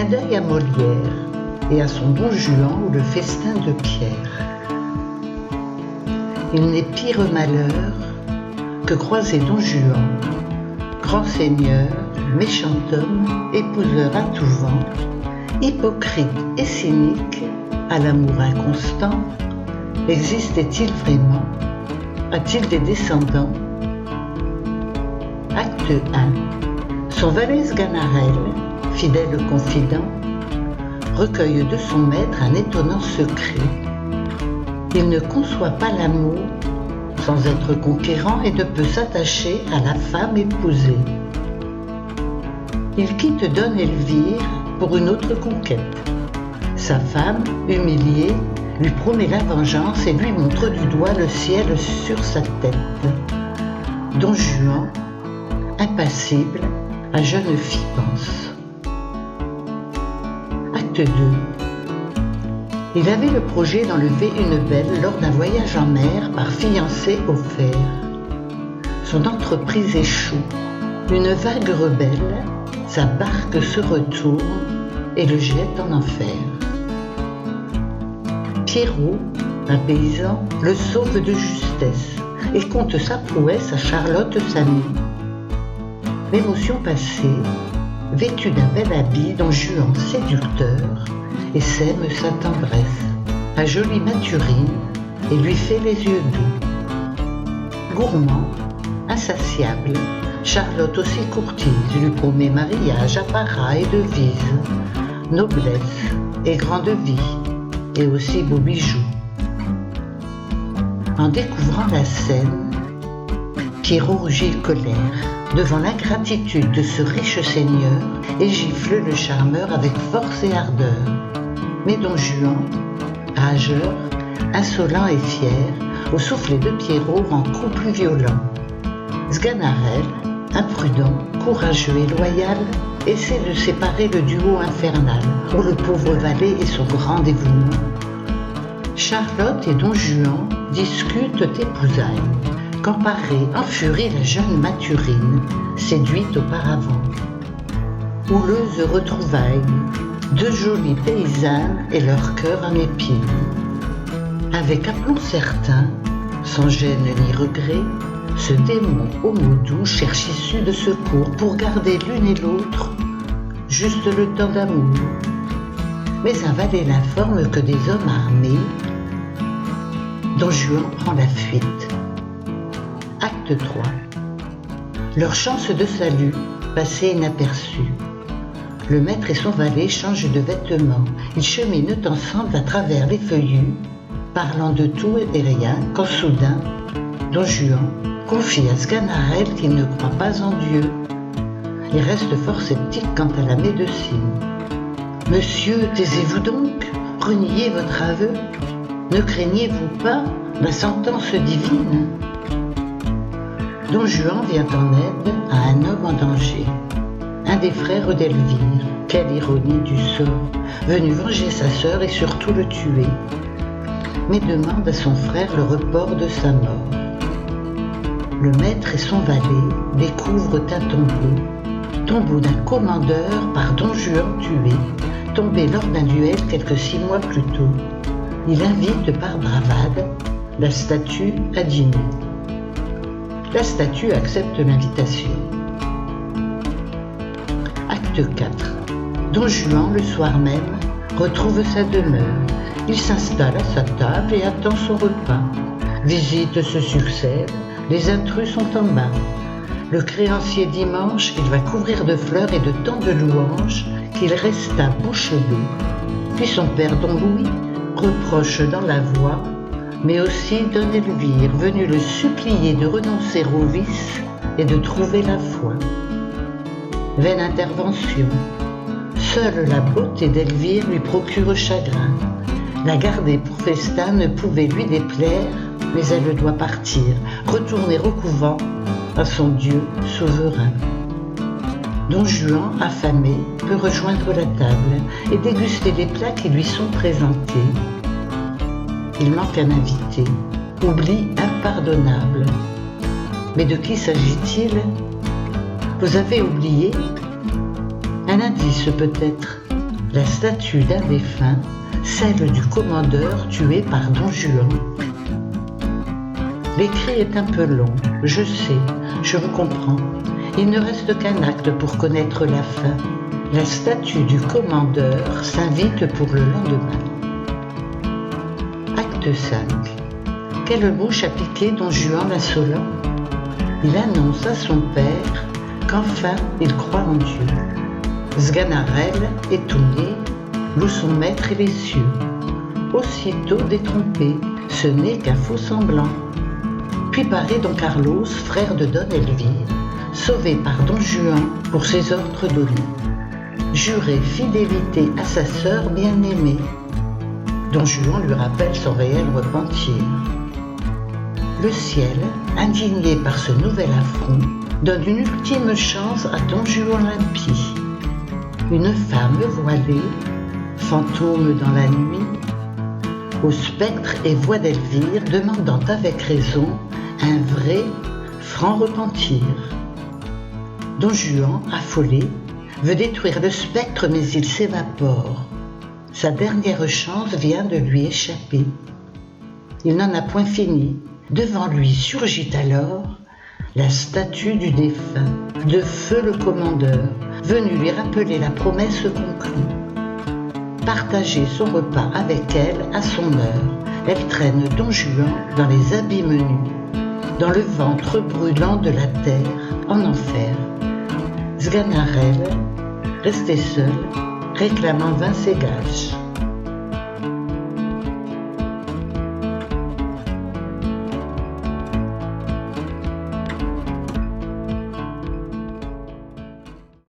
Clin d'œil à Molière et à son Don Juan ou le festin de Pierre. Il n'est pire malheur que croiser Don Juan, grand seigneur, méchant homme, épouseur à tout vent, hypocrite et cynique, à l'amour inconstant. Existait-il vraiment? A-t-il des descendants? Acte 1. Son valet Sganarelle, fidèle confident, recueille de son maître un étonnant secret. Il ne conçoit pas l'amour sans être conquérant et ne peut s'attacher à la femme épousée. Il quitte Don Elvire pour une autre conquête. Sa femme, humiliée, lui promet la vengeance et lui montre du doigt le ciel sur sa tête. Don Juan, impassible, la jeune fille pense. Acte 2. Il avait le projet d'enlever une belle lors d'un voyage en mer par fiancé offert. Son entreprise échoue. Une vague rebelle, sa barque se retourne et le jette en enfer. Pierrot, un paysan, le sauve de justesse et conte sa prouesse à Charlotte sa amie. L'émotion passée, vêtue d'un bel habit, Don Juan séducteur et sème sa tendresse à jolie Mathurine et lui fait les yeux doux. Gourmand, insatiable, Charlotte aussi courtise, lui promet mariage, apparat et devise, noblesse et grande vie, et aussi beaux bijoux. En découvrant la scène, Pierrot rougit de colère devant l'ingratitude de ce riche seigneur et gifle le charmeur avec force et ardeur. Mais Don Juan, rageur, insolent et fier, au soufflet de Pierrot rend coup plus violent. Sganarelle, imprudent, courageux et loyal, essaie de séparer le duo infernal, où le pauvre valet et son grand dévouement. Charlotte et Don Juan discutent épousailles, qu'emparée en furie la jeune Mathurine, séduite auparavant. Houleuse retrouvailles, deux jolies paysannes et leur cœur en épine. Avec aplomb certain, sans gêne ni regret, ce démon au mot doux cherche issue de secours pour garder l'une et l'autre juste le temps d'amour. Mais un valet l'informe que des hommes armés, Don Juan prend la fuite. Acte 3. Leur chance de salut, passée inaperçue. Le maître et son valet changent de vêtements. Ils cheminent ensemble à travers les feuillus, parlant de tout et rien, quand soudain, Don Juan confie à Sganarelle qu'il ne croit pas en Dieu. Il reste fort sceptique quant à la médecine. « Monsieur, taisez-vous donc, reniez votre aveu. Ne craignez-vous pas la sentence divine ?» Don Juan vient en aide à un homme en danger, un des frères d'Elvire. Quelle ironie du sort, venu venger sa sœur et surtout le tuer, mais demande à son frère le report de sa mort. Le maître et son valet découvrent un tombeau d'un commandeur par Don Juan tué, tombé lors d'un duel quelques 6 mois plus tôt. Il invite par bravade la statue à dîner. La statue accepte l'invitation. Acte 4. Don Juan, le soir même, retrouve sa demeure. Il s'installe à sa table et attend son repas. Visites se succèdent, les intrus sont en bas. Le créancier dimanche, il va couvrir de fleurs et de tant de louanges qu'il resta bouche bée. Puis son père Don Louis reproche dans la voix, mais aussi Don Elvire, venu le supplier de renoncer au vice et de trouver la foi. Vaine intervention. Seule la beauté d'Elvire lui procure chagrin. La garder pour festin ne pouvait lui déplaire, mais elle doit partir, retourner au couvent, à son Dieu souverain. Don Juan, affamé, peut rejoindre la table et déguster les plats qui lui sont présentés. Il manque un invité, oubli impardonnable. Mais de qui s'agit-il? Vous avez oublié? Un indice peut-être. la statue d'un défunt, celle du commandeur tué par Don Juan. L'écrit est un peu long, je sais, je vous comprends. Il ne reste qu'un acte pour connaître la fin. La statue du commandeur s'invite pour le lendemain. Acte 5. Quelle mouche a piqué Don Juan l'insolent? Il annonce à son père qu'enfin il croit en Dieu. Sganarelle, étonné, loue son maître et les cieux. Aussitôt détrompé, ce n'est qu'un faux semblant. Puis paraît Don Carlos, frère de Don Elvire, sauvé par Don Juan pour ses ordres donnés. Jurer fidélité à sa sœur bien-aimée. Don Juan lui rappelle son réel repentir. Le ciel, indigné par ce nouvel affront, donne une ultime chance à Don Juan l'impie. Une femme voilée, fantôme dans la nuit, au spectre et voix d'Elvire demandant avec raison un vrai, franc repentir. Don Juan, affolé, veut détruire le spectre mais il s'évapore. Sa dernière chance vient de lui échapper. Il n'en a point fini. Devant lui surgit alors la statue du défunt, de feu le commandeur, venu lui rappeler la promesse conclue. Partager son repas avec elle à son heure, elle traîne Don Juan dans les abîmes nus, dans le ventre brûlant de la terre, en enfer. Sganarelle, restée seule, réclame en vain ses gages.